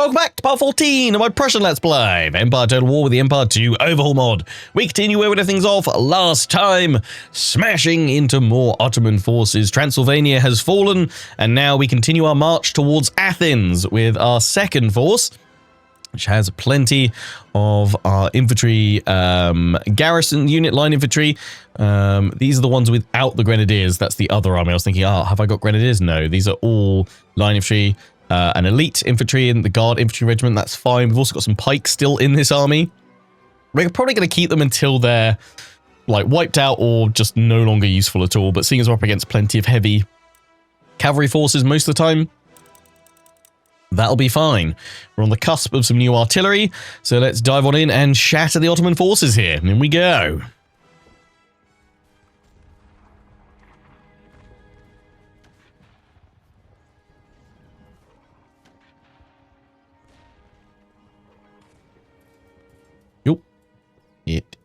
welcome back to part 14 of my Prussian Let's Play, Empire Total War with the Empire 2 Overhaul mod. We continue where we left things off last time, smashing into more Ottoman forces. Transylvania has fallen, and now we continue our march towards Athens with our second force, which has plenty of our infantry, garrison unit, line infantry. These are the ones without the grenadiers. That's the other army. I was thinking, have I got grenadiers? No, these are all line infantry. An elite infantry and the guard infantry regiment, that's fine. We've also got some pikes still in this army. We're probably going to keep them until they're like wiped out or just no longer useful at all. But seeing as we're up against plenty of heavy cavalry forces most of the time, that'll be fine. We're on the cusp of some new artillery, so let's dive on in and shatter the Ottoman forces here. In we go.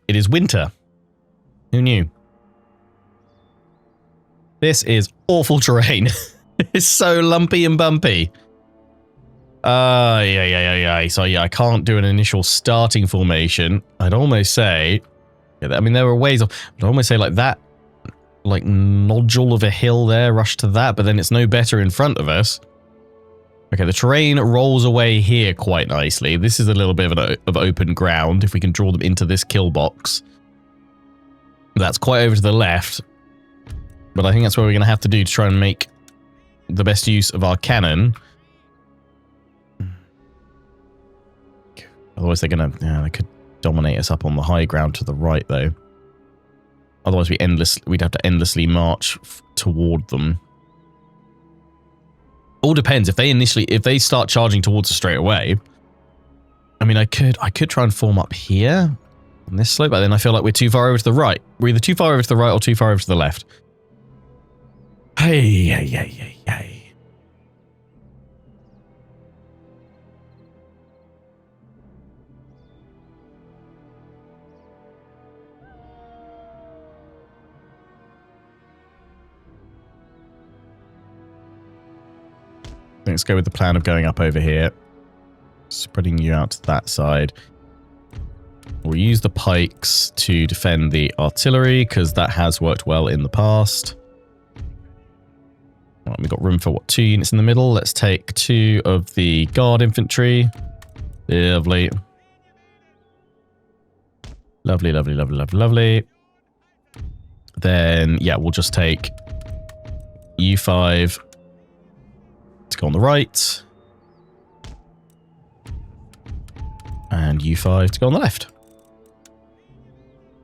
It is winter. Who knew? This is awful terrain. It's so lumpy and bumpy. Yeah. So yeah, I can't do an initial starting formation. I'd almost say, I mean, there are ways of, I'd almost say like that, like nodule of a hill there, rush to that, but then it's no better in front of us. Okay, the terrain rolls away here quite nicely. This is a little bit of open ground, if we can draw them into this kill box. That's quite over to the left, but I think that's what we're going to have to do to try and make the best use of our cannon. Otherwise they're going to, they could dominate us up on the high ground to the right though. Otherwise we'd have to endlessly march toward them. All depends. If they start charging towards us straight away, I mean, I could try and form up here on this slope, but then I feel like we're too far over to the right. We're either too far over to the right or too far over to the left. Hey. Let's go with the plan of going up over here, spreading you out to that side. We'll use the pikes to defend the artillery, because that has worked well in the past. Right, we've got room for, 2 units in the middle. Let's take 2 of the guard infantry. Lovely. Lovely. Then, yeah, we'll just take U5 to go on the right, and U5 to go on the left.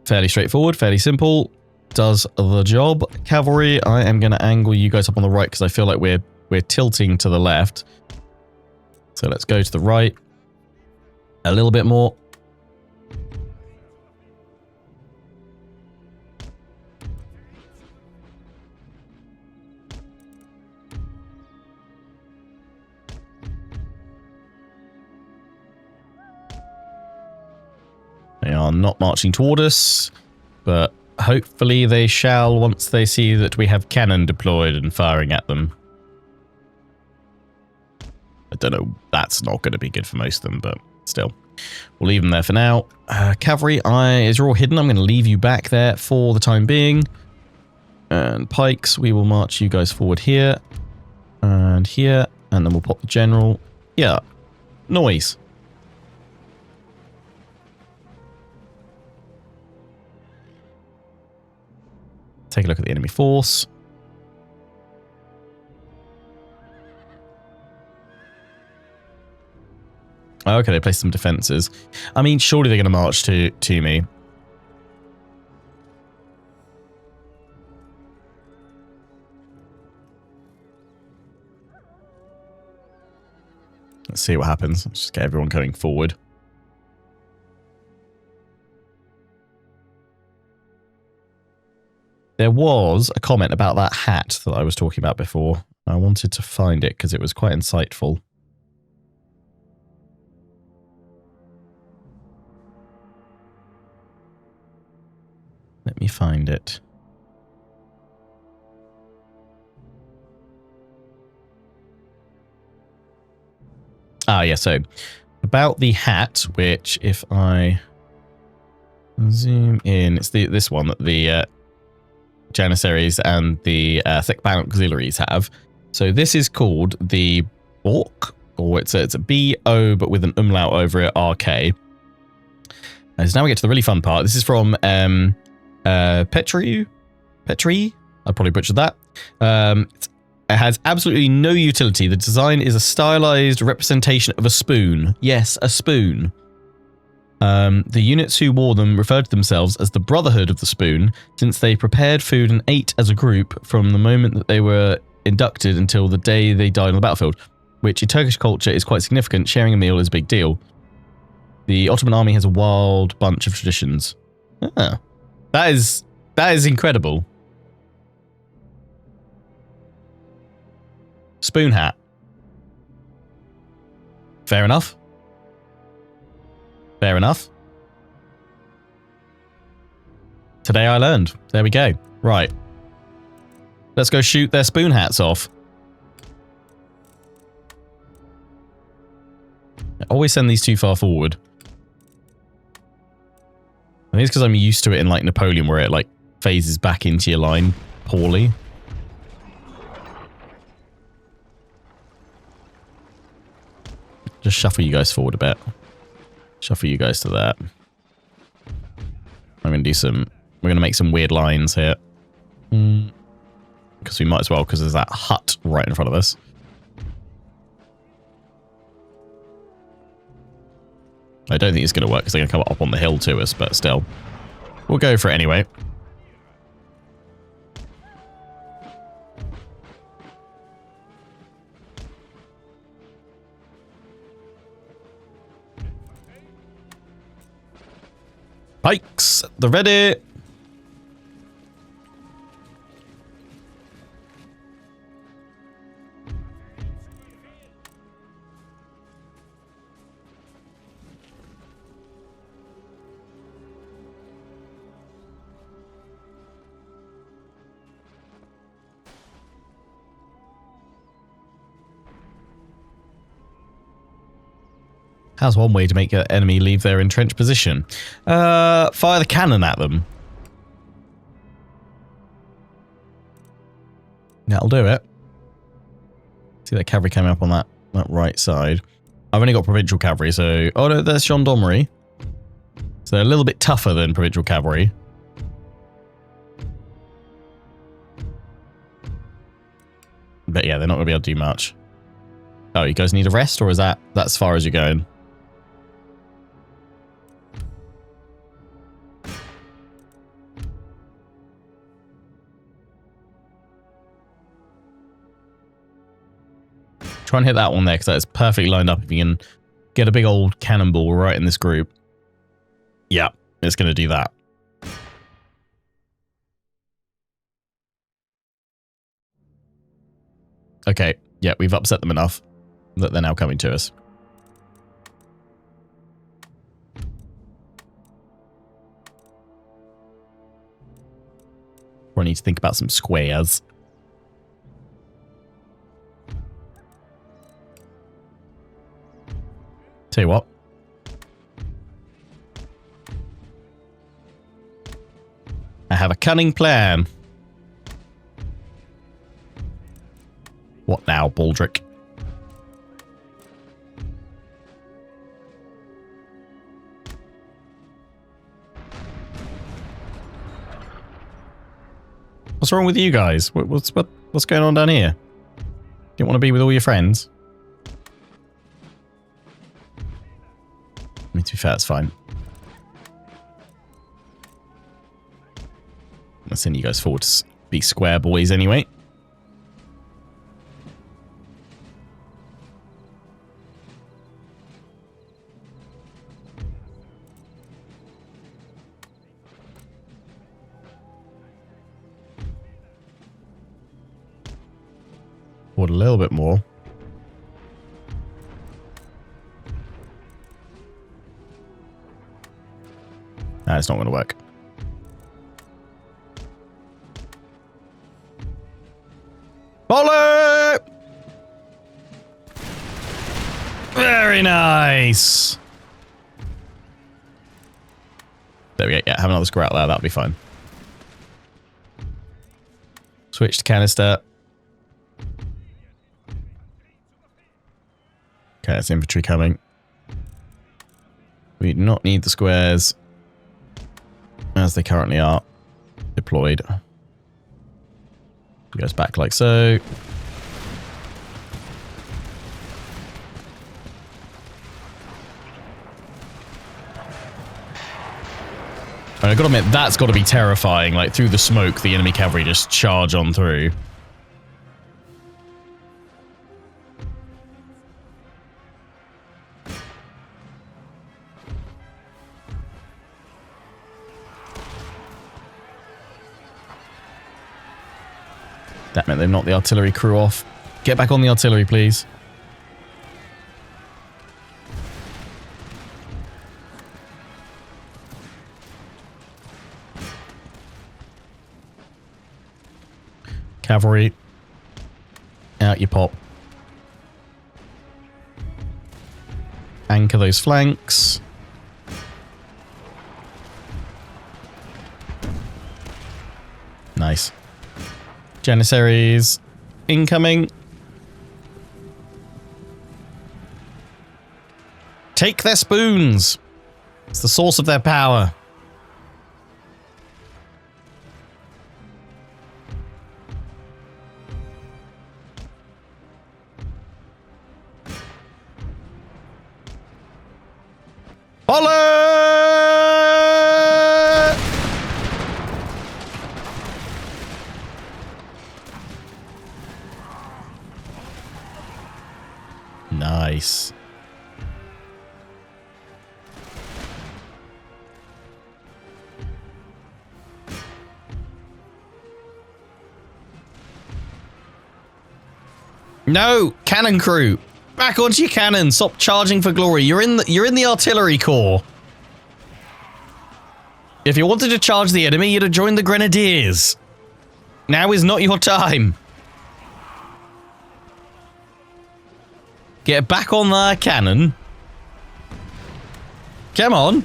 Fairly straightforward, fairly simple, does the job. Cavalry, I am going to angle you guys up on the right because I feel like we're tilting to the left. So let's go to the right a little bit more. They are not marching toward us, but hopefully they shall once they see that we have cannon deployed and firing at them. I don't know, that's not going to be good for most of them, but still. We'll leave them there for now. Cavalry, as you're all hidden, I'm going to leave you back there for the time being. And pikes, we will march you guys forward here, and then we'll pop the general. Yeah, noise. Take a look at the enemy force. Okay, they placed some defenses. I mean, surely they're going to march to me. Let's see what happens. Let's just get everyone going forward. There was a comment about that hat that I was talking about before. I wanted to find it because it was quite insightful. Let me find it. Ah, yeah, so about the hat, which if I zoom in, it's this one that the Janissaries and the thick band auxiliaries have. So this is called the Bork, or it's a B-O, but with an umlaut over it, R-K. So now we get to the really fun part. This is from Petri? I probably butchered that. It has absolutely no utility. The design is a stylized representation of a spoon. Yes, a spoon. The units who wore them referred to themselves as the Brotherhood of the Spoon, since they prepared food and ate as a group from the moment that they were inducted until the day they died on the battlefield, which in Turkish culture is quite significant. Sharing a meal is a big deal. The Ottoman army has a wild bunch of traditions. Ah, that is incredible. Spoon hat. Fair enough. Fair enough. Today I learned. There we go. Right. Let's go shoot their spoon hats off. I always send these too far forward. I think it's because I'm used to it in like Napoleon where it like phases back into your line poorly. Just shuffle you guys forward a bit. Shuffle you guys to that. I'm going to do some... We're going to make some weird lines here. Because we might as well, because there's that hut right in front of us. I don't think it's going to work because they're going to come up on the hill to us, but still. We'll go for it anyway. Pikes, they're ready. How's one way to make an enemy leave their entrenched position? Fire the cannon at them. That'll do it. See that cavalry coming up on that right side. I've only got provincial cavalry, so... Oh no, there's gendarmerie. So they're a little bit tougher than provincial cavalry. But yeah, they're not going to be able to do much. Oh, you guys need a rest, or is that's as far as you're going? Try and hit that one there, because that's perfectly lined up. If you can get a big old cannonball right in this group. Yeah, it's going to do that. Okay, yeah, we've upset them enough that they're now coming to us. Or I need to think about some squares. Tell you what. I have a cunning plan. What now, Baldric? What's wrong with you guys? What's going on down here? You want to be with all your friends? I mean, to be fair, it's fine. I'll send you guys forward to be square boys anyway. Forward a little bit more. Nah, it's not going to work. Volley! Very Nice. There we go. Yeah, have another square out there. That'll be fine. Switch to canister. Okay, that's infantry coming. We do not need the squares as they currently are deployed. It goes back like so. And I've got to admit, that's got to be terrifying. Like, through the smoke, the enemy cavalry just charge on through. Damn it, they've knocked the artillery crew off. Get back on the artillery, please. Cavalry. Out you pop. Anchor those flanks. Nice. Janissaries incoming. Take their spoons. It's the source of their power. Follow! Nice. No, cannon crew. Back onto your cannon. Stop charging for glory. You're in the artillery corps. If you wanted to charge the enemy, you'd have joined the grenadiers. Now is not your time. Get back on that cannon. Come on.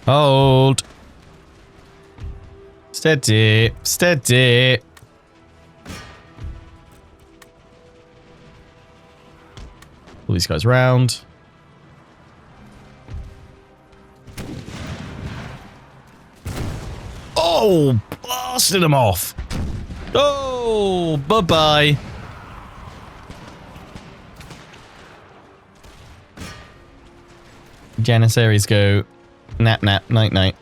Hold. Steady. Steady. Pull these guys round. Oh, blasted them off. Oh, bye-bye. Janissaries go nap, nap, night, night.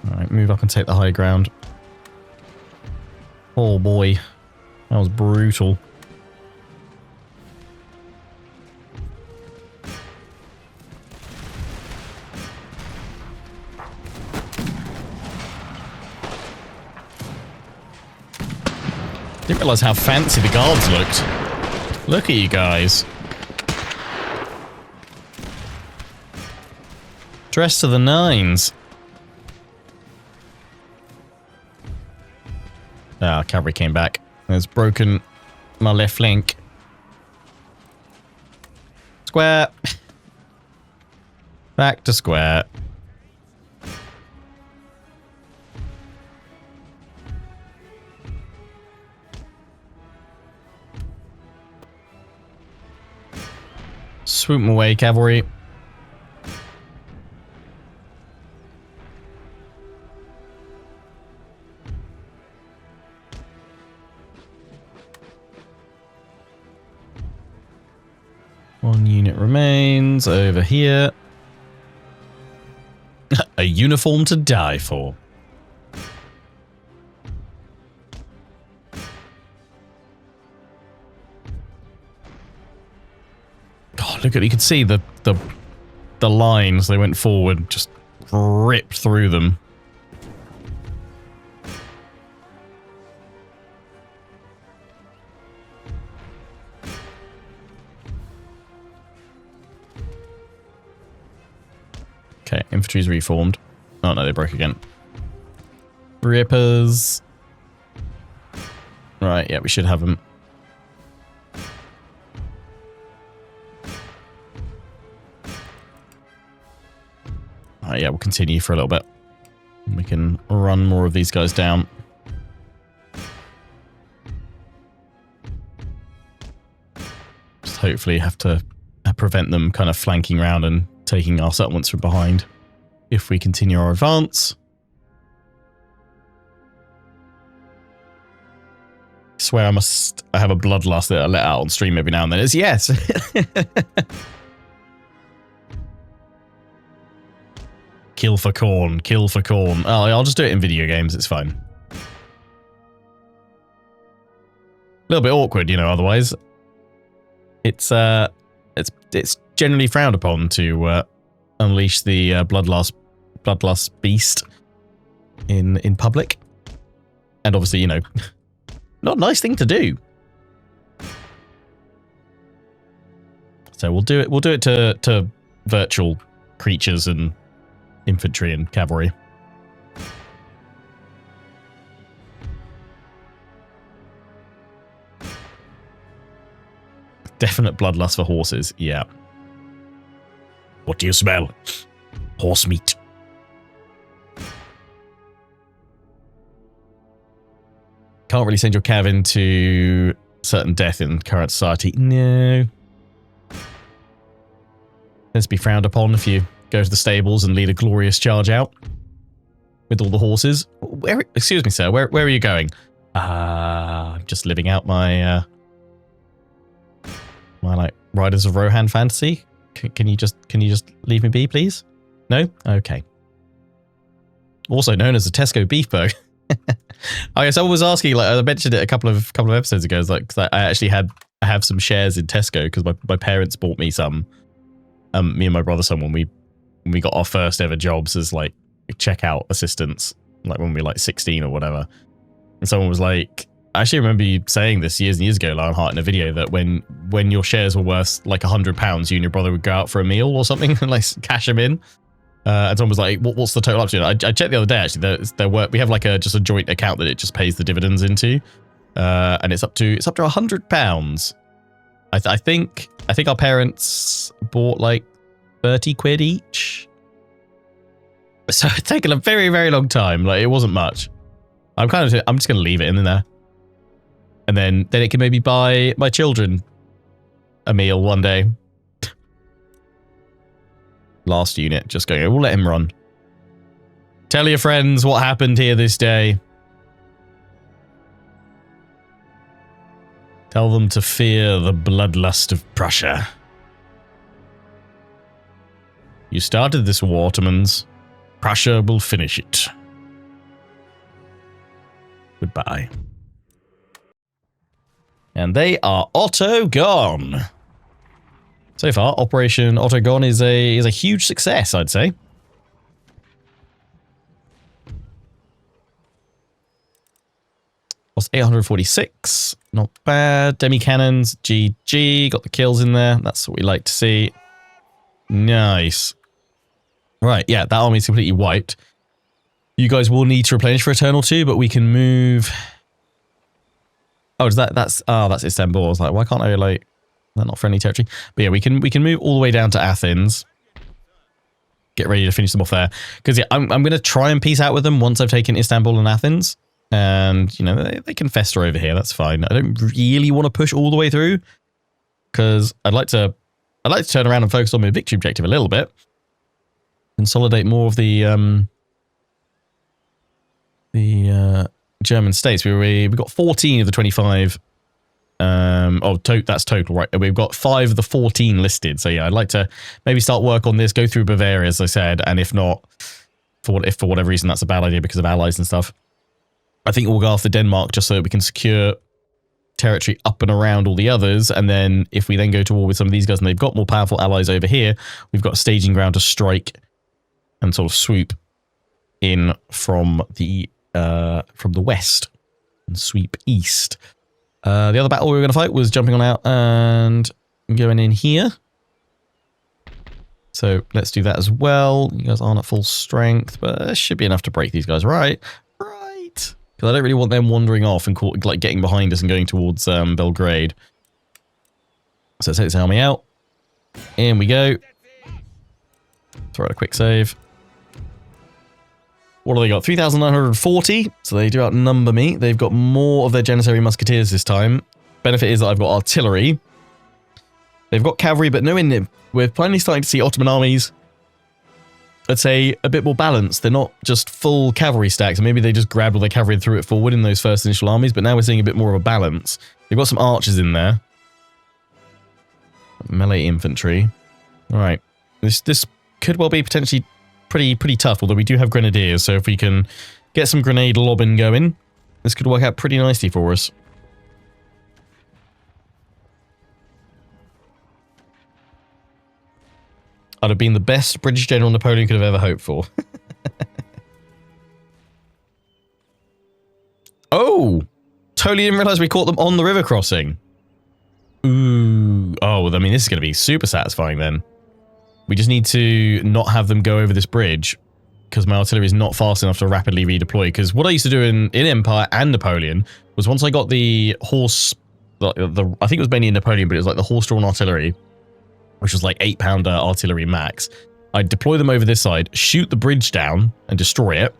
Alright, move up and take the high ground. Oh boy. That was brutal. Didn't realise how fancy the guards looked. Look at you guys. Dressed to the nines. Ah, cavalry came back. It's broken my left flank. Square. Back to square. Swoop 'em away, cavalry. One unit remains over here. A uniform to die for. God, look at, you could see the lines they went forward, just ripped through them. Okay, infantry's reformed. Oh no, they broke again. Rippers. Right, yeah, we should have them. Alright, yeah, we'll continue for a little bit. We can run more of these guys down. Just hopefully have to prevent them kind of flanking around and taking our settlements from behind if we continue our advance. I swear I have a bloodlust that I let out on stream every now and then. It's yes. Kill for corn, kill for corn. Oh, I'll just do it in video games, it's fine. A little bit awkward, you know, otherwise. It's generally frowned upon to unleash the bloodlust beast in public. And obviously, you know, not a nice thing to do. So we'll do it to virtual creatures and infantry and cavalry. Definite bloodlust for horses, yeah. What do you smell? Horse meat. Can't really send your cav into certain death in current society. No. Let's be frowned upon if you go to the stables and lead a glorious charge out with all the horses. Where? Excuse me, sir. Where are you going? I'm just living out my my like Riders of Rohan fantasy. Can you just leave me be, please? No? Okay. Also known as the Tesco beef bow. I guess I was asking, like I mentioned it a couple of episodes ago. It's like, 'cause I have some shares in Tesco because my parents bought me some. Me and my brother some when we got our first ever jobs as like checkout assistants, like when we were like 16 or whatever. And someone was like, I actually remember you saying this years and years ago, Lionheart, in a video that when your shares were worth like £100, you and your brother would go out for a meal or something and like cash them in. And someone was like, what's the total up to? I checked the other day, actually, we have like just a joint account that it just pays the dividends into. And it's up to £100. I think our parents bought like 30 quid each. So it's taken a very, very long time. Like it wasn't much. I'm just going to leave it in there. And then it can maybe buy my children a meal one day. Last unit, just going, we'll let him run. Tell your friends what happened here this day. Tell them to fear the bloodlust of Prussia. You started this war, Ottomans. Prussia will finish it. Goodbye. And they are Otto gone. So far, Operation Otto gone is a huge success, I'd say. Lost 846. Not bad. Demi-cannons. GG. Got the kills in there. That's what we like to see. Nice. Right, yeah, that army's completely wiped. You guys will need to replenish for a turn or two, but we can move... Oh, that's Istanbul. I was like, why can't I, like... They're not friendly territory. But yeah, we can move all the way down to Athens. Get ready to finish them off there. Because yeah, I'm going to try and peace out with them once I've taken Istanbul and Athens. And, you know, they can fester over here. That's fine. I don't really want to push all the way through. Because I'd like to turn around and focus on my victory objective a little bit. Consolidate more of the German states. We got 14 of the 25. That's total, right? We've got 5 of the 14 listed. So yeah, I'd like to maybe start work on this, go through Bavaria, as I said, and if not, if for whatever reason that's a bad idea because of allies and stuff, I think we'll go after Denmark just so that we can secure territory up and around all the others, and then if we then go to war with some of these guys and they've got more powerful allies over here, we've got a staging ground to strike and sort of swoop in from the west and sweep east. The other battle we were going to fight was jumping on out and going in here. So let's do that as well. You guys aren't at full strength, but it should be enough to break these guys, right? Right. Because I don't really want them wandering off and like getting behind us and going towards Belgrade. So let's take this army out. In we go. Throw out a quick save. What do they got? 3,940. So they do outnumber me. They've got more of their Janissary musketeers this time. Benefit is that I've got artillery. They've got cavalry, but no in. We're finally starting to see Ottoman armies, I'd say, a bit more balanced. They're not just full cavalry stacks. Maybe they just grabbed all their cavalry and threw it forward in those first initial armies, but now we're seeing a bit more of a balance. They've got some archers in there. Melee infantry. All right. This could well be potentially pretty tough, although we do have grenadiers, so if we can get some grenade lobbing going, this could work out pretty nicely for us. I'd have been the best British General Napoleon could have ever hoped for. Oh! Totally didn't realize we caught them on the river crossing. Ooh. Oh, well, I mean, this is going to be super satisfying then. We just need to not have them go over this bridge because my artillery is not fast enough to rapidly redeploy. Because what I used to do in Empire and Napoleon was once I got the horse, I think it was mainly in Napoleon, but it was like the horse-drawn artillery, which was like 8-pounder artillery max. I'd deploy them over this side, shoot the bridge down and destroy it.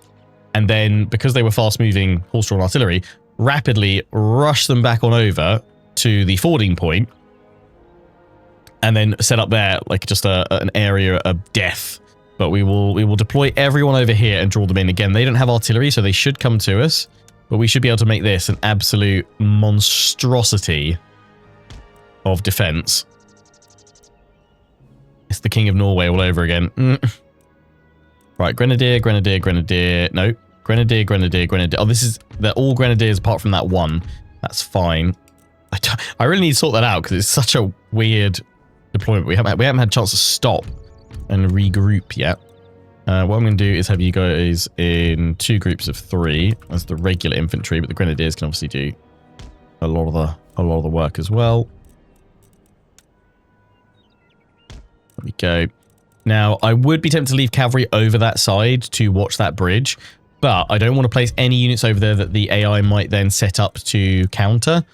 And then, because they were fast-moving horse-drawn artillery, rapidly rush them back on over to the fording point. And then set up there like just an area of death. But we will deploy everyone over here and draw them in. Again, they don't have artillery, so they should come to us. But we should be able to make this an absolute monstrosity of defense. It's the King of Norway all over again. Right, Grenadier, Grenadier, Grenadier. No, Grenadier, Grenadier, Grenadier. Oh, they're all Grenadiers apart from that one. That's fine. I really need to sort that out because it's such a weird deployment. We haven't had a chance to stop and regroup yet. What I'm going to do is have you guys in 2 groups of 3 as the regular infantry, but the Grenadiers can obviously do a lot of the work as well. There we go. Now, I would be tempted to leave cavalry over that side to watch that bridge, but I don't want to place any units over there that the AI might then set up to counter.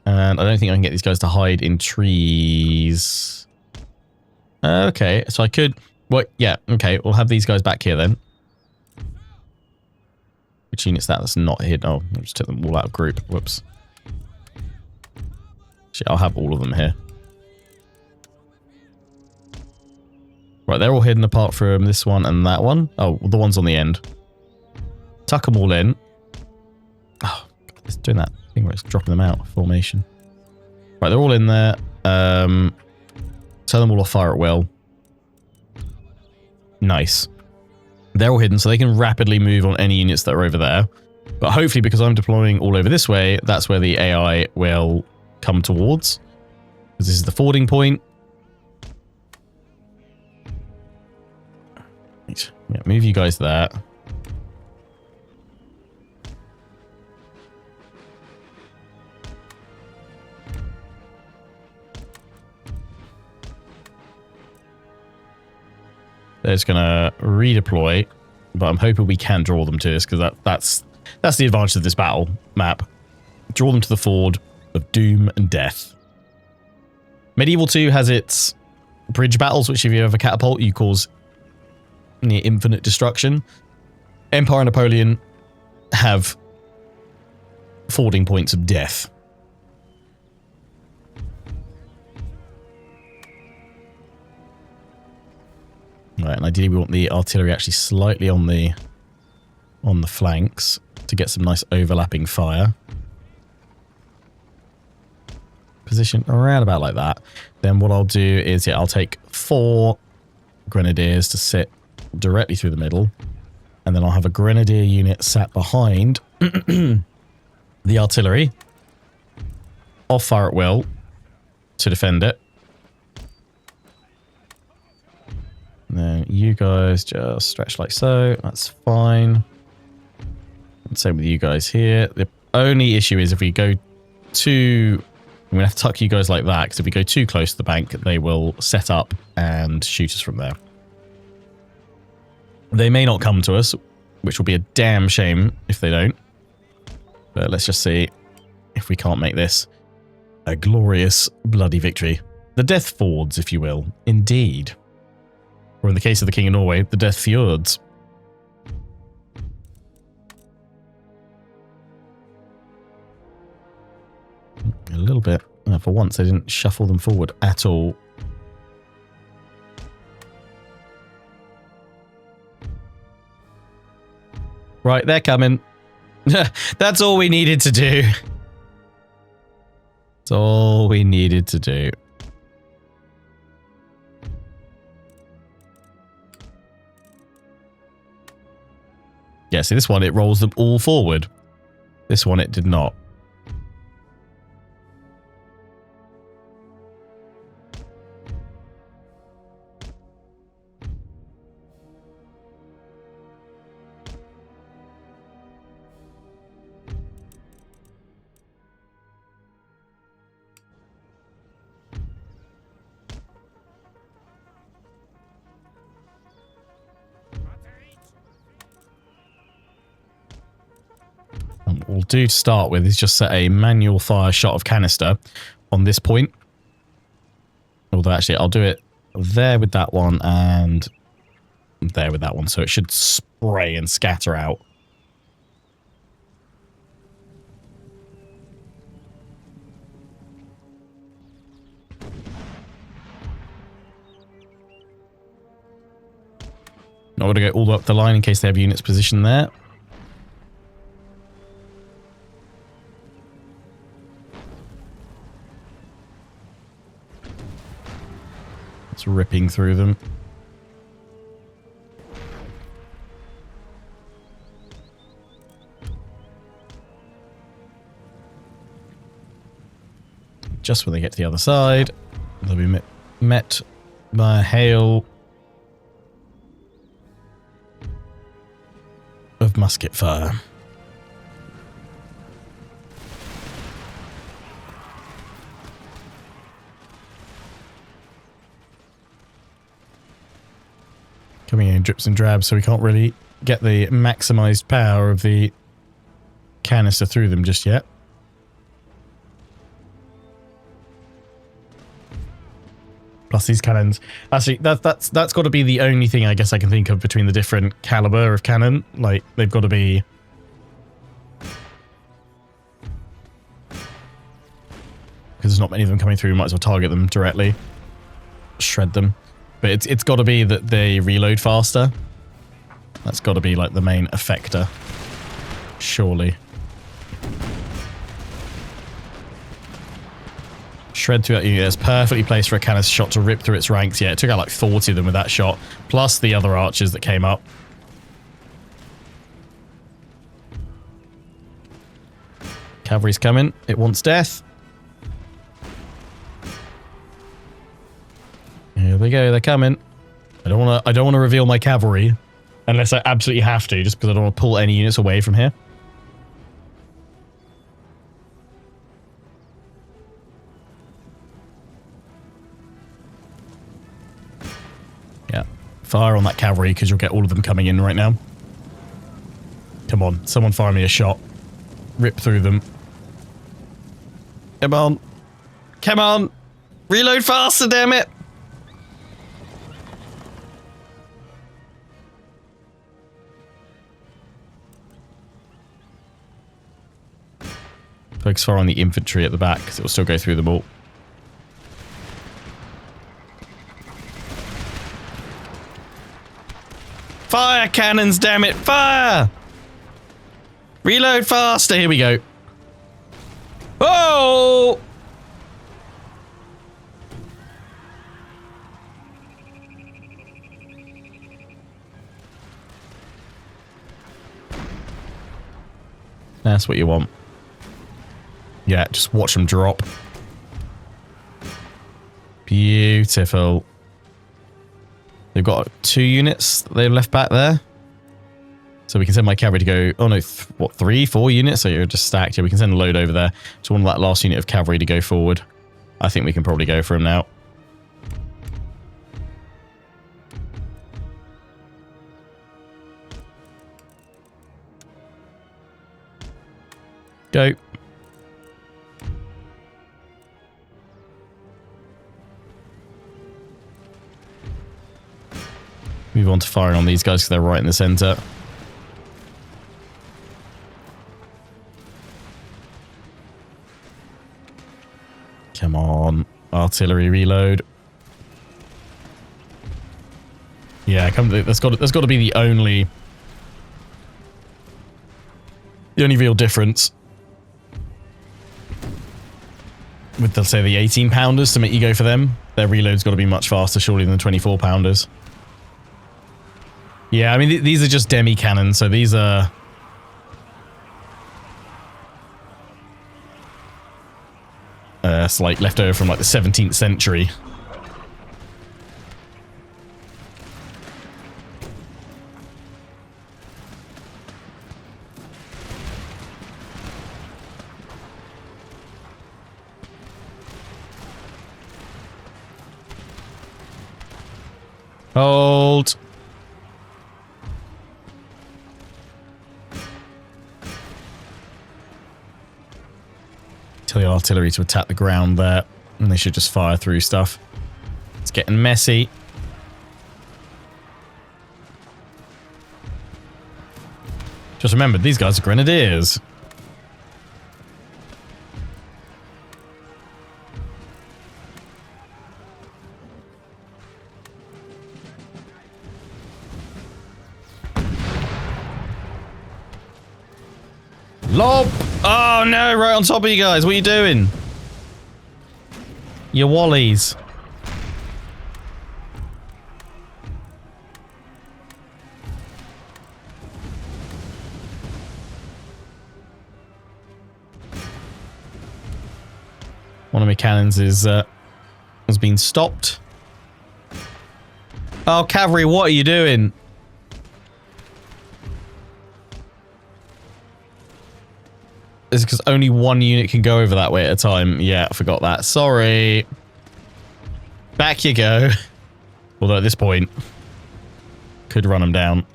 And I don't think I can get these guys to hide in trees. Okay, so I could... Well, yeah, okay, we'll have these guys back here then. Which unit's that? That's not hidden. Oh, I'll just take them all out of group. Whoops. Shit, I'll have all of them here. Right, they're all hidden apart from this one and that one. Oh, the ones on the end. Tuck them all in. Oh, it's doing that thing where it's dropping them out of formation. Right, they're all in there. Turn them all off fire at will. Nice. They're all hidden, so they can rapidly move on any units that are over there. But hopefully, because I'm deploying all over this way, that's where the AI will come towards. Because this is the fording point. Right. Yeah, move you guys there. They're just going to redeploy, but I'm hoping we can draw them to this because that's the advantage of this battle map. Draw them to the ford of doom and death. Medieval 2 has its bridge battles, which if you have a catapult, you cause near infinite destruction. Empire and Napoleon have fording points of death. Right, and ideally we want the artillery actually slightly on the flanks to get some nice overlapping fire. Position around about like that. Then what I'll do is, yeah, I'll take 4 grenadiers to sit directly through the middle, and then I'll have a grenadier unit sat behind the artillery, off fire at will to defend it. And then you guys just stretch like so. That's fine. And same with you guys here. The only issue is if we go too... I'm going to have to tuck you guys like that, because if we go too close to the bank, they will set up and shoot us from there. They may not come to us, which will be a damn shame if they don't. But let's just see if we can't make this a glorious, bloody victory. The Death Fords, if you will. Indeed. Or in the case of the King of Norway, the Death Fjords. A little bit. For once, I didn't shuffle them forward at all. Right, they're coming. That's all we needed to do. That's all we needed to do. Yeah, see, this one, it rolls them all forward. This one, it did not. What we'll do to start with is just set a manual fire shot of canister on this point. Although actually I'll do it there with that one and there with that one, so it should spray and scatter out. Not going to go all the way up the line in case they have units positioned there. It's ripping through them. Just when they get to the other side, they'll be met by a hail of musket fire. Coming in drips and drabs, so we can't really get the maximized power of the canister through them just yet. Plus these cannons. Actually, that's got to be the only thing I guess I can think of between the different caliber of cannon. Like, they've got to be... Because there's not many of them coming through, we might as well target them directly. Shred them. But it's got to be that they reload faster. That's got to be like the main effector. Surely. Shred through that unit. It's perfectly placed for a canister shot to rip through its ranks. Yeah, it took out like 40 of them with that shot. Plus the other archers that came up. Cavalry's coming. It wants death. Here they go, they're coming. I don't want to reveal my cavalry unless I absolutely have to, just because I don't want to pull any units away from here. Yeah. Fire on that cavalry because you'll get all of them coming in right now. Come on, someone fire me a shot. Rip through them. Come on. Come on. Reload faster, damn it. Focus fire on the infantry at the back, because it will still go through them all. Fire cannons, damn it! Fire! Reload faster! Here we go. Oh! That's what you want. Yeah, just watch them drop. Beautiful. They've got 2 units that they've left back there. So we can send my cavalry to go... Oh no, what, 3, 4 units? So you're just stacked. Yeah, we can send a load over there. So one of that last unit of cavalry to go forward. I think we can probably go for him now. Go. Move on to firing on these guys because they're right in the center. Come on. Artillery reload. Yeah, that's got to be the only real difference with, let's say, the 18-pounders to make you go for them. Their reload's got to be much faster, surely, than the 24-pounders. Yeah, I mean, these are just demi cannons, so these are it's like left over from like the 17th century. Hold. Tell the artillery to attack the ground there, and they should just fire through stuff. It's getting messy. Just remember, these guys are grenadiers. Lob! Oh no, right on top of you guys. What are you doing? You wallies. One of my cannons has been stopped. Oh, cavalry, what are you doing? Is it because only one unit can go over that way at a time? Yeah, I forgot that. Sorry. Back you go. Although at this point, could run them down.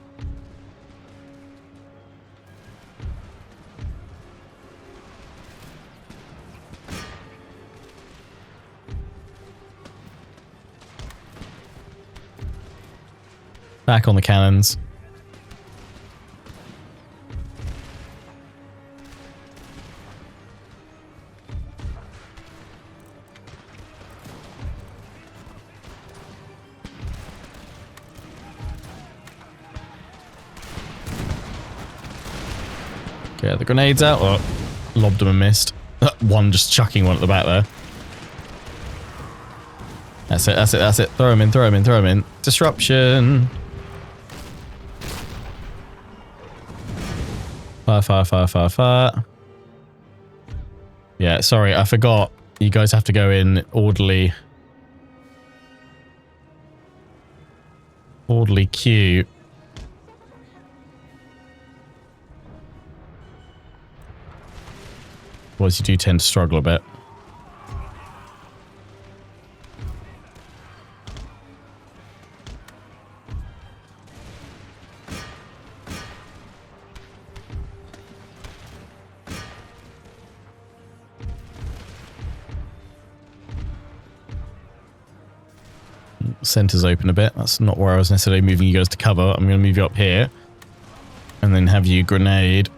Back on the cannons. Get the grenades out. Oh, lobbed them and missed. One just chucking one at the back there. That's it, that's it, that's it. Throw him in, throw him in, throw him in. Disruption. Fire, fire, fire, fire, fire. Yeah, sorry, I forgot. You guys have to go in orderly. Orderly queue. Otherwise you do tend to struggle a bit. Center's open a bit. That's not where I was necessarily moving you guys to cover. I'm going to move you up here. And then have you grenade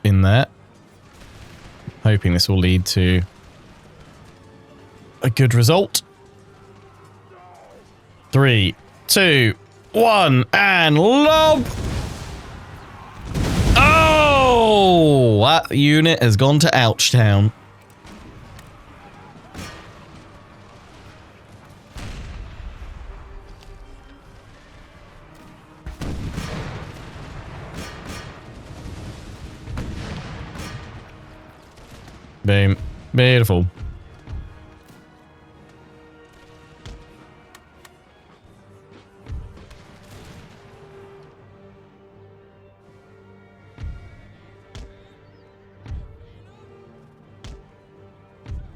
in there. Hoping this will lead to a good result. 3, 2, 1, and lob! Oh! That unit has gone to Ouchtown. Boom. Beautiful.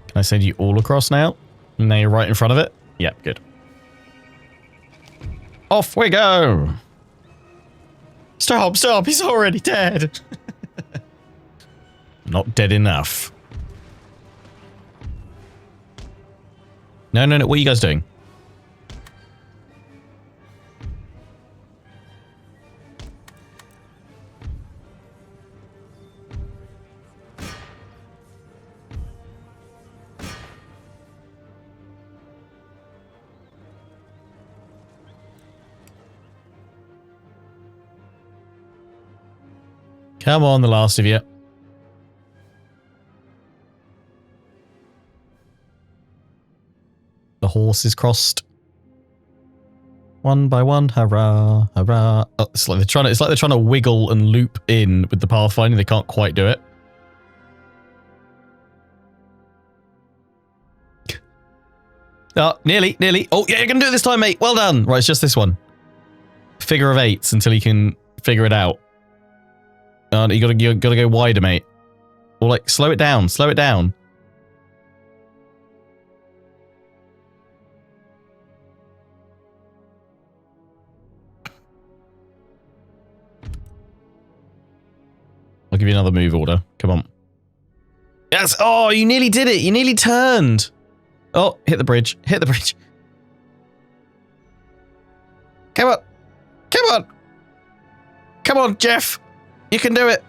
Can I send you all across now? Now you're right in front of it? Yep, good. Off we go! Stop, stop, he's already dead! Not dead enough. No, no, no. What are you guys doing? Come on, the last of you. The horse is crossed. One by one, hurrah, hurrah. Oh, it's like they're trying to wiggle and loop in with the pathfinding. They can't quite do it. Oh, nearly, nearly. Oh, yeah, you're going to do it this time, mate. Well done. Right, it's just this one. Figure of eights until he can figure it out. You gotta go wider, mate. Or like, slow it down, slow it down. I'll give you another move order. Come on. Yes! Oh, you nearly did it! You nearly turned! Oh, hit the bridge. Hit the bridge. Come on! Come on! Come on, Jeff! You can do it!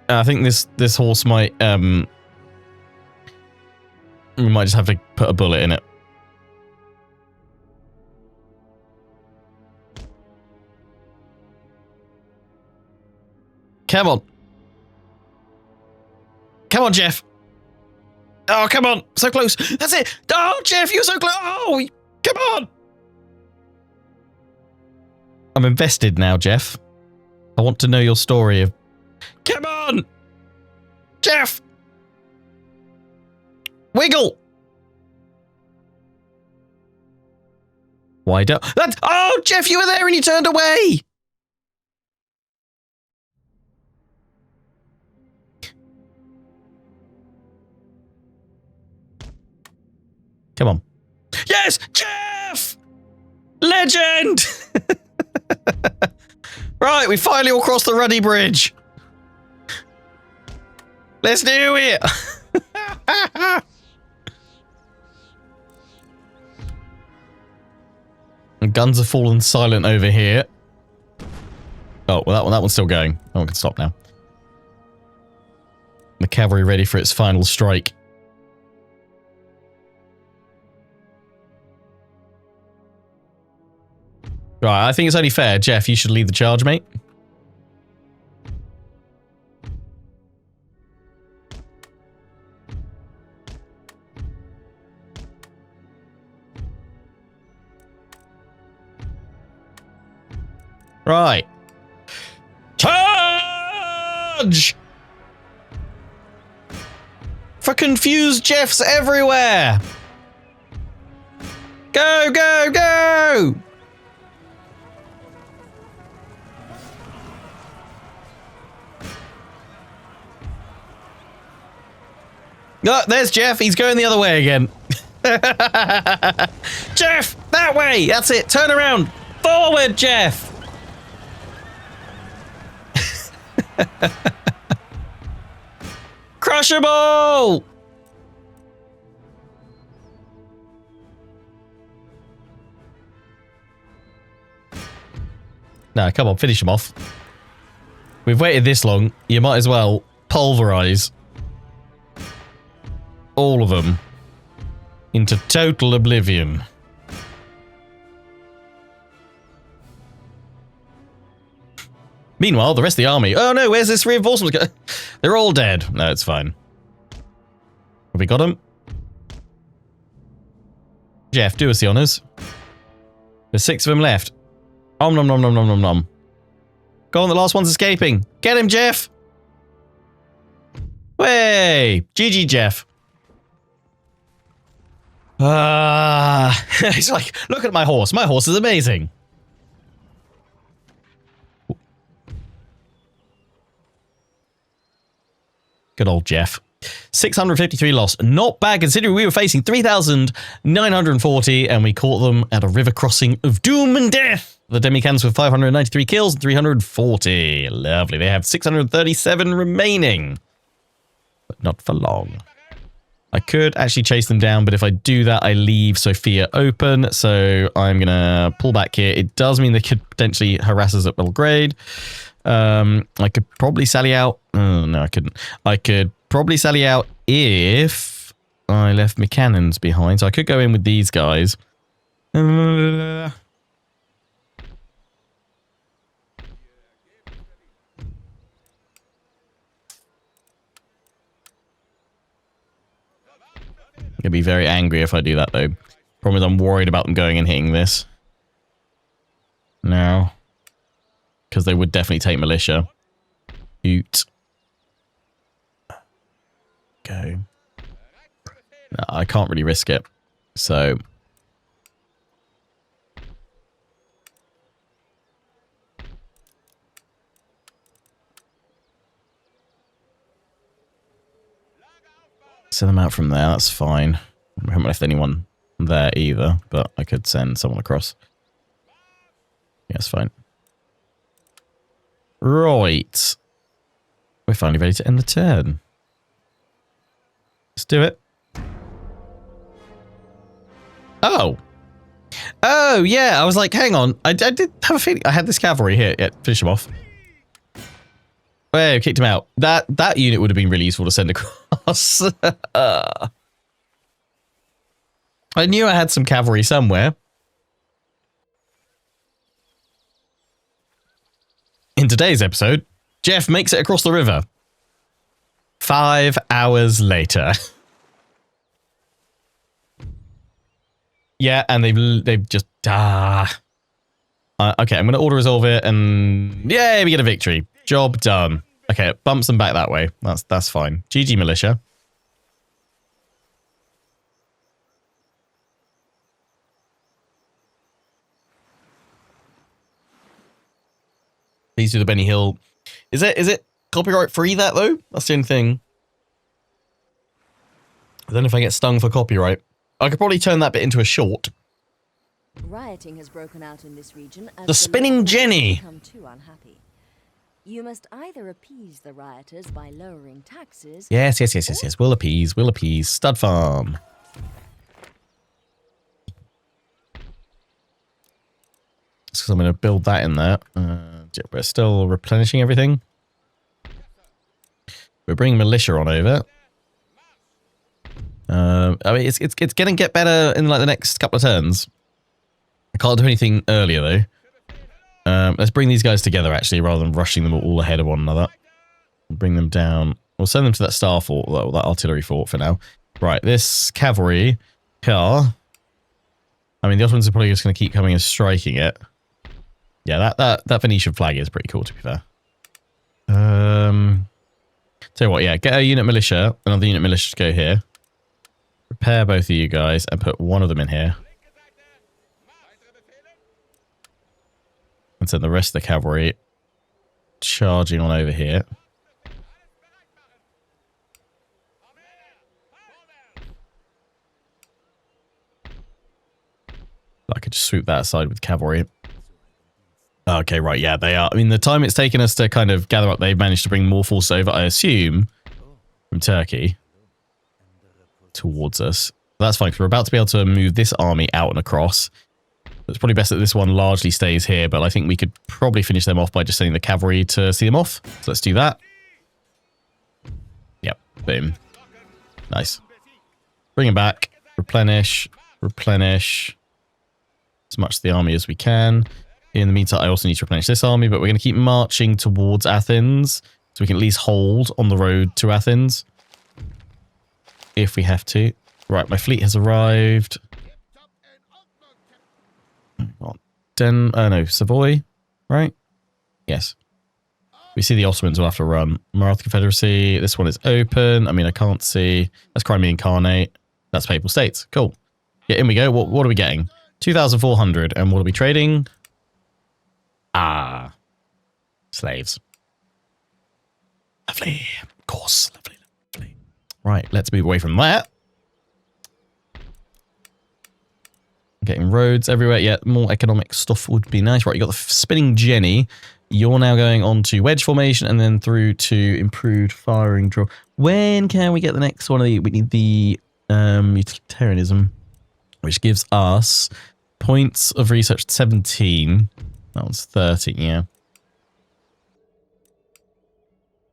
I think this horse might, we might just have to put a bullet in it. Come on. Come on, Jeff. Oh, come on. So close. That's it. Oh, Jeff, you're so close. Oh, come on. I'm invested now, Jeff. I want to know your story of... Come on. Jeff. Wiggle. Why don't... That's... Oh, Jeff, you were there and you turned away. Come on. Yes! Jeff! Legend! Right, we finally all crossed the Ruddy Bridge. Let's do it! And guns have fallen silent over here. Oh, well, that one's still going. That one can stop now. The cavalry ready for its final strike. Right, I think it's only fair. Jeff, you should lead the charge, mate. Right. Charge! For confused Jeffs everywhere! Go, go, go! Oh, there's Jeff. He's going the other way again. Jeff, that way. That's it. Turn around. Forward, Jeff. Crushable. No, come on. Finish him off. We've waited this long. You might as well pulverize all of them into total oblivion. Meanwhile, the rest of the army... Oh no, where's this reinforcement? They're all dead. No, it's fine. Have we got them? Jeff, do us the honours. There's 6 of them left. Om nom nom nom nom nom nom. Go on, the last one's escaping. Get him, Jeff! Way! GG, Jeff. He's like, look at my horse. My horse is amazing. Good old Jeff. 653 loss. Not bad considering we were facing 3,940 and we caught them at a river crossing of doom and death. the Demicans with 593 kills and 340. Lovely. They have 637 remaining. But not for long. I could actually chase them down, but if I do that, I leave Sofia open. So I'm going to pull back here. It does mean they could potentially harass us at Belgrade. I could probably sally out. Oh, no, I couldn't. I could probably sally out if I left my cannons behind. So I could go in with these guys. I'm going to be very angry if I do that, though. Problem is I'm worried about them going and hitting this. Now. Because they would definitely take militia. Oot. Go. No, I can't really risk it. So. Send them out from there, that's fine. I haven't left anyone there either, but I could send someone across. Yeah, it's fine. Right. We're finally ready to end the turn. Let's do it. Oh. Oh, yeah, I was like, hang on. I did have a feeling. I had this cavalry here. Yeah, finish him off. Hey, kicked him out. That unit would have been really useful to send across. I knew I had some cavalry somewhere. In today's episode, Jeff makes it across the river. 5 hours later. Yeah, and they've just okay, I'm going to auto resolve it, and yeah, we get a victory. Job done. Okay, it bumps them back that way. That's fine. GG militia. Please do the Benny Hill. Is it copyright free that though? That's the only thing. I don't know if I get stung for copyright. I could probably turn that bit into a short. Rioting has broken out in this region as the spinning Jenny. Become too unhappy. You must either appease the rioters by lowering taxes. Yes. We'll appease. Stud farm. So I'm going to build that in there. We're still replenishing everything. We're bringing militia on over. I mean, it's going to get better in like the next couple of turns. I can't do anything earlier though. Let's bring these guys together actually, rather than rushing them all ahead of one another. We'll bring them down. We'll send them to that star fort, that artillery fort for now. Right, this cavalry car. I mean, the Ottomans are probably just going to keep coming and striking it. Yeah, that Venetian flag is pretty cool, to be fair. Tell you what, yeah, get a unit militia, another unit militia to go here. Prepare both of you guys and put one of them in here. And send the rest of the cavalry charging on over here. I could just swoop that aside with cavalry. Okay, right, yeah, they are. I mean, the time it's taken us to kind of gather up, they've managed to bring more force over, I assume, from Turkey towards us. That's fine, because we're about to be able to move this army out and across. It's probably best that this one largely stays here, but I think we could probably finish them off by just sending the cavalry to see them off. So let's do that. Yep, boom. Nice. Bring them back. Replenish. As much of the army as we can. In the meantime, I also need to replenish this army, but we're going to keep marching towards Athens, so we can at least hold on the road to Athens. If we have to. Right, my fleet has arrived. No, Savoy, right? Yes. We see the Ottomans will have to run. Maratha Confederacy, this one is open. I mean, I can't see. That's Crimea Incarnate. That's Papal States. Cool. Yeah, in we go. What are we getting? 2,400. And what are we trading? Ah. Slaves. Lovely. Of course. Lovely. Right, let's move away from that. Getting roads everywhere. Yeah, more economic stuff would be nice. Right, you got the spinning Jenny. You're now going on to wedge formation and then through to improved firing draw. When can we get the next one of the... We need the utilitarianism, which gives us points of research 17. That one's 30, yeah.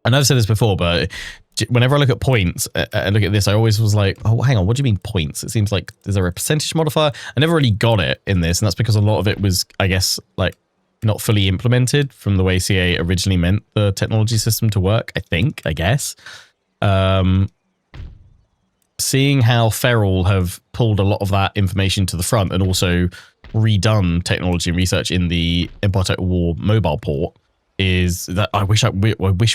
I know I've said this before, but whenever I look at points and look at this, I always was like, oh, hang on, what do you mean points? It seems like, is there a percentage modifier? I never really got it in this, and that's because a lot of it was, I guess, like, not fully implemented from the way CA originally meant the technology system to work, I guess. Seeing how Feral have pulled a lot of that information to the front and also redone technology and research in the Empire Total War mobile port, is that I wish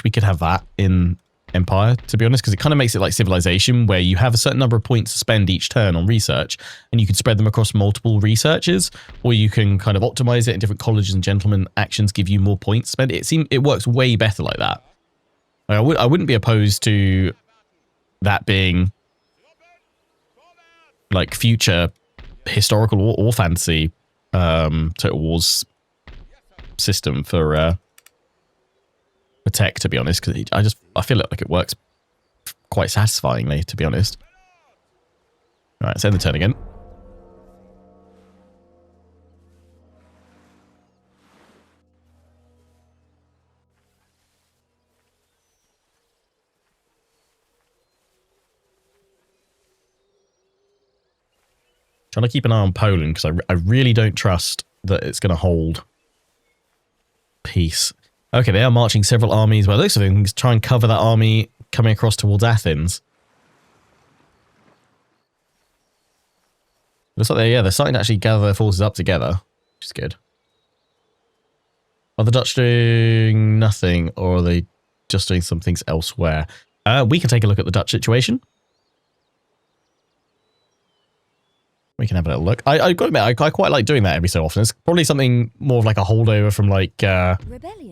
we could have that in Empire, to be honest, because it kind of makes it like Civilization, where you have a certain number of points to spend each turn on research, and you can spread them across multiple researchers, or you can kind of optimize it, and different colleges and gentlemen actions give you more points to spend. It works way better like that. I wouldn't be opposed to that being like future historical or fantasy Total War's system for tech, to be honest, because I feel like it works quite satisfyingly, to be honest. All right, let's end the turn again. Trying to keep an eye on Poland, because I really don't trust that it's going to hold peace. Okay, they are marching several armies. Well, looks like things try and cover that army coming across towards Athens. Looks like they're starting to actually gather their forces up together, which is good. Are the Dutch doing nothing, or are they just doing some things elsewhere? We can take a look at the Dutch situation. We can have a little look. I got to admit, I quite like doing that every so often. It's probably something more of like a holdover from like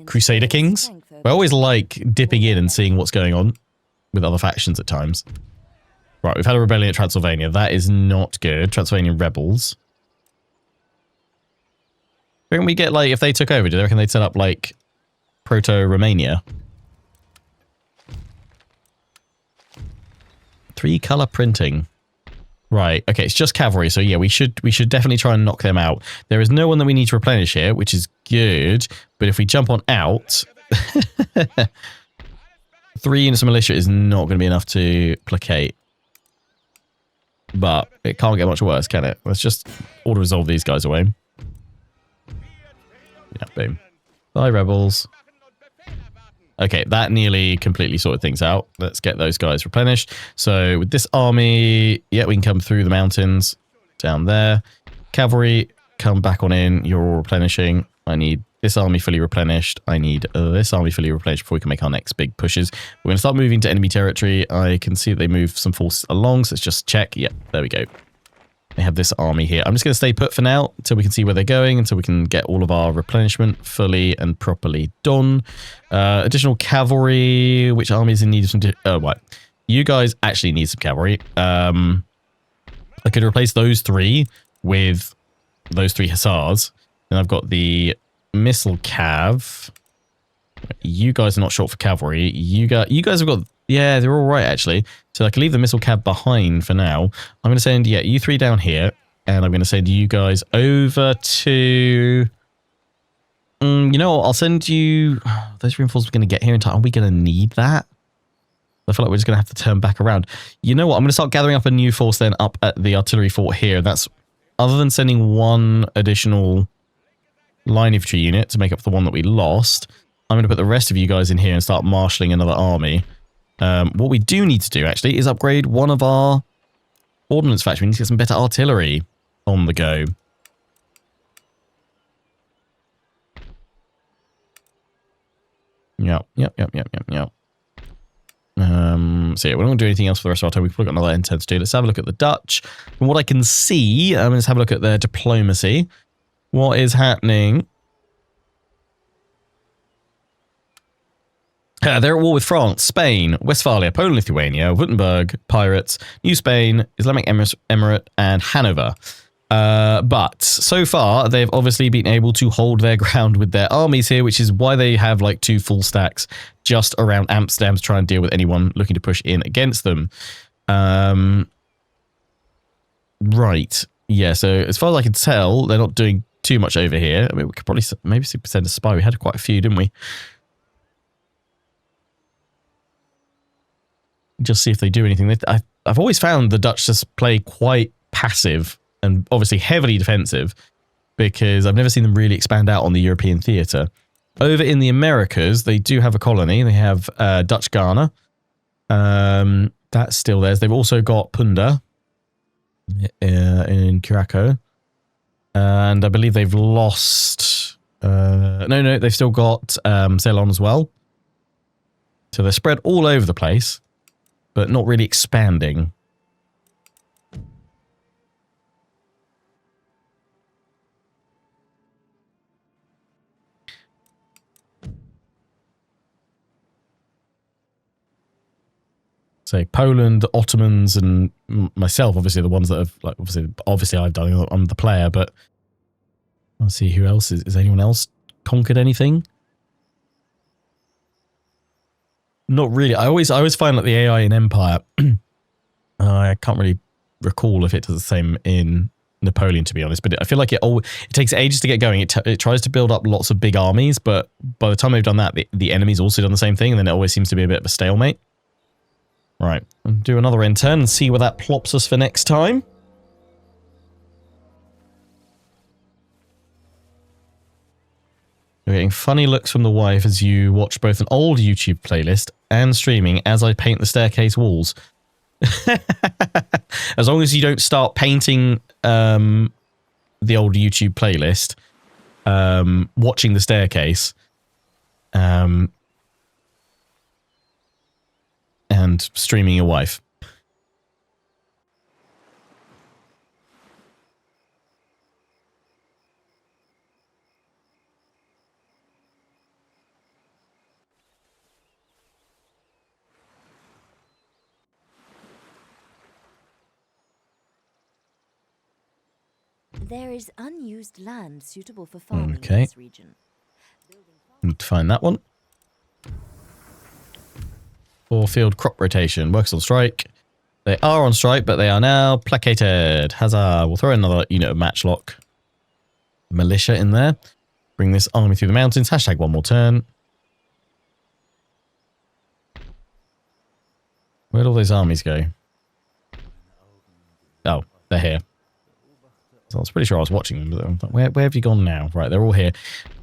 Crusader Kings. I always like dipping in and seeing what's going on with other factions at times. Right, we've had a rebellion at Transylvania. That is not good. Transylvanian rebels. Do you reckon we get like, if they took over, do you reckon they'd set up like Proto-Romania? 3-color printing. Right, okay, it's just cavalry, so yeah, we should definitely try and knock them out. There is no one that we need to replenish here, which is good, but if we jump on out, 3 units of militia is not going to be enough to placate. But it can't get much worse, can it? Let's just auto-resolve these guys away. Yeah, boom. Bye, rebels. Okay, that nearly completely sorted things out. Let's get those guys replenished. So with this army, yeah, we can come through the mountains down there. Cavalry, come back on in. You're all replenishing. I need this army fully replenished. I need this army fully replenished before we can make our next big pushes. We're going to start moving to enemy territory. I can see that they move some forces along, so let's just check. Yeah, there we go. They have this army here. I'm just going to stay put for now until we can see where they're going, until we can get all of our replenishment fully and properly done. Additional cavalry. Which armies in need of some... Oh, right. You guys actually need some cavalry. I could replace those 3 with those 3 hussars. And I've got the missile cav. You guys are not short for cavalry. You guys have got... Yeah, they're all right, actually. So I can leave the missile cab behind for now. I'm going to send, yeah, you 3 down here. And I'm going to send you guys over to... you know what? I'll send you... Those reinforcements we're going to get here in time. Are we going to need that? I feel like we're just going to have to turn back around. You know what? I'm going to start gathering up a new force then up at the artillery fort here. That's... Other than sending 1 additional line infantry unit to make up for the one that we lost, I'm going to put the rest of you guys in here and start marshalling another army. What we do need to do, actually, is upgrade one of our ordnance factories. We need to get some better artillery on the go. Yep. So yeah, we're not going to do anything else for the rest of our time. We've probably got another intent to do. Let's have a look at the Dutch. From what I can see, let's have a look at their diplomacy. What is happening? They're at war with France, Spain, Westphalia, Poland, Lithuania, Württemberg, Pirates, New Spain, Islamic Emirate, and Hanover. But so far, they've obviously been able to hold their ground with their armies here, which is why they have like 2 full stacks just around Amsterdam to try and deal with anyone looking to push in against them. Right. Yeah, so as far as I can tell, they're not doing too much over here. I mean, we could probably maybe send a spy. We had quite a few, didn't we? Just see if they do anything. I've always found the Dutch just play quite passive and obviously heavily defensive because I've never seen them really expand out on the European theatre. Over in the Americas, they do have a colony. They have Dutch Ghana. That's still theirs. They've also got Punda in Curaçao. And I believe they've lost... no, they've still got Ceylon as well. So they're spread all over the place, but not really expanding. So Poland, Ottomans, and myself, obviously the ones that have, like, obviously I've done it, I'm the player, but I'll see who else is anyone else conquered anything? Not really. I always find that the AI in Empire, I can't really recall if it does the same in Napoleon, to be honest, but I feel like it takes ages to get going. It tries to build up lots of big armies, but by the time they've done that, the enemy's also done the same thing, and then it always seems to be a bit of a stalemate. Right, I'll do another end turn and see where that plops us for next time. You're getting funny looks from the wife as you watch both an old YouTube playlist and streaming as I paint the staircase walls. As long as you don't start painting the old YouTube playlist, watching the staircase, and streaming your wife. There is unused land suitable for farming in this region. Need to find that one. 4-field crop rotation. Works on strike. They are on strike, but they are now placated. Huzzah. We'll throw another unit of matchlock militia in there. Bring this army through the mountains. Hashtag one more turn. Where'd all those armies go? Oh, they're here. So I was pretty sure I was watching them, but where have you gone now? Right, they're all here.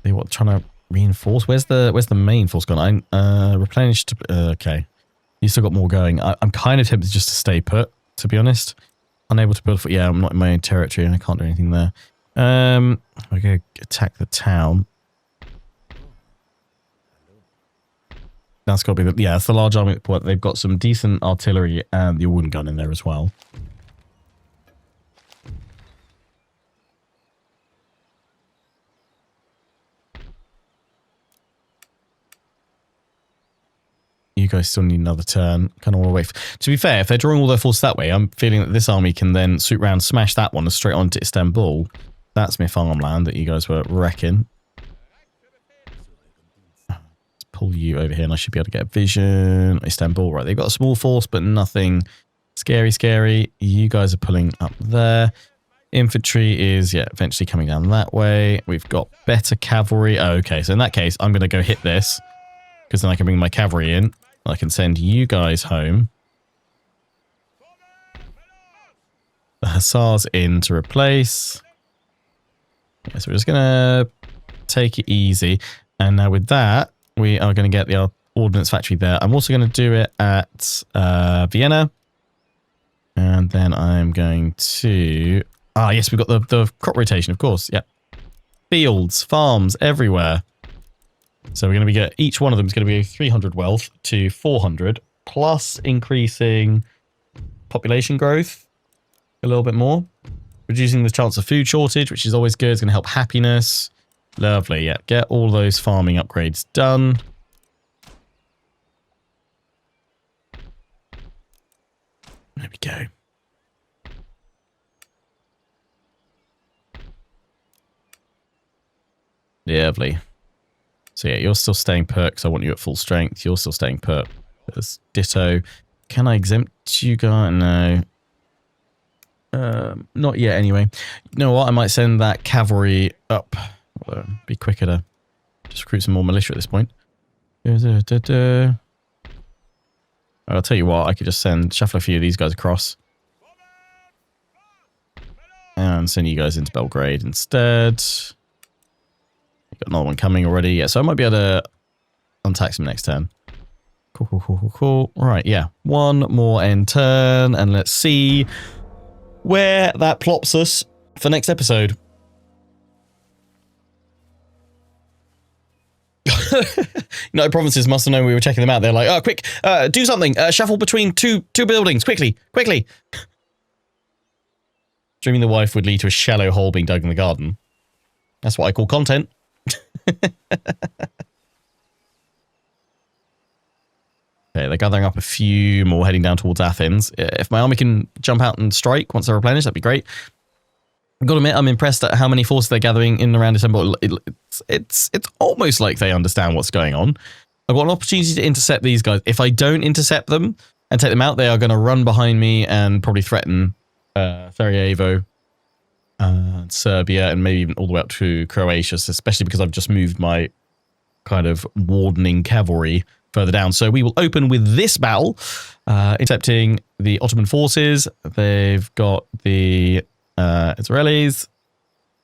They were trying to reinforce. Where's the main force gone? Replenished. Okay, you still got more going. I'm kind of tempted just to stay put, to be honest. Unable to build. Yeah, I'm not in my own territory and I can't do anything there. I'm gonna attack the town. That's got to be the that's the large army. They've got some decent artillery and the wooden gun in there as well. You guys still need another turn. Kind of want to wait. To be fair, if they're drawing all their force that way, I'm feeling that this army can then swoop round, smash that one, and straight on to Istanbul. That's my farmland that you guys were wrecking. Let's pull you over here, and I should be able to get a vision. Istanbul, right? They've got a small force, but nothing scary. You guys are pulling up there. Infantry is, eventually coming down that way. We've got better cavalry. Oh, okay, so in that case, I'm going to go hit this, because then I can bring my cavalry in. I can send you guys home. The hussars in to replace. Okay, so we're just going to take it easy. And now with that, we are going to get the ordnance factory there. I'm also going to do it at Vienna. And then I'm going to... Ah, yes, we've got the crop rotation, of course. Yep. Fields, farms, everywhere. So we're going to get each one of them is going to be 300 wealth to 400, plus increasing population growth a little bit more, reducing the chance of food shortage, which is always good. It's going to help happiness. Lovely. Yeah, get all those farming upgrades done. There we go. Lovely. So yeah, you're still staying put because I want you at full strength. You're still staying put. There's ditto. Can I exempt you guys? No. Not yet anyway. You know what? I might send that cavalry up. Be quicker to just recruit some more militia at this point. I'll tell you what, I could just shuffle a few of these guys across. And send you guys into Belgrade instead. You've got another one coming already. Yeah, so I might be able to untax him next turn. Cool. Right, yeah. One more end turn, and let's see where that plops us for next episode. United Provinces must have known we were checking them out. They're like, oh, quick, do something. Shuffle between two buildings, quickly. Dreaming the wife would lead to a shallow hole being dug in the garden. That's what I call content. Okay, they're gathering up a few more heading down towards Athens. If my army can jump out and strike once they're replenished, that'd be great. I've got to admit, I'm impressed at how many forces they're gathering in and around December. It's almost like they understand what's going on. I've got an opportunity to intercept these guys. If I don't intercept them and take them out, they are going to run behind me and probably threaten Sarajevo, Serbia, and maybe even all the way up to Croatia, especially because I've just moved my kind of wardening cavalry further down. So we will open with this battle, intercepting the Ottoman forces. They've got the Israelis,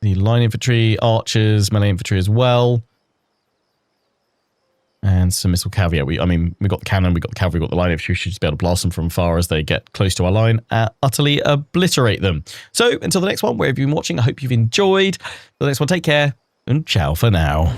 the line infantry, archers, melee infantry as well, and some missile cavalry. We got the cannon, we got the cavalry, we got the line infantry. We should just be able to blast them from far as they get close to our line, utterly obliterate them. So until the next one, wherever you've been watching, I hope you've enjoyed. The next one, take care, and ciao for now.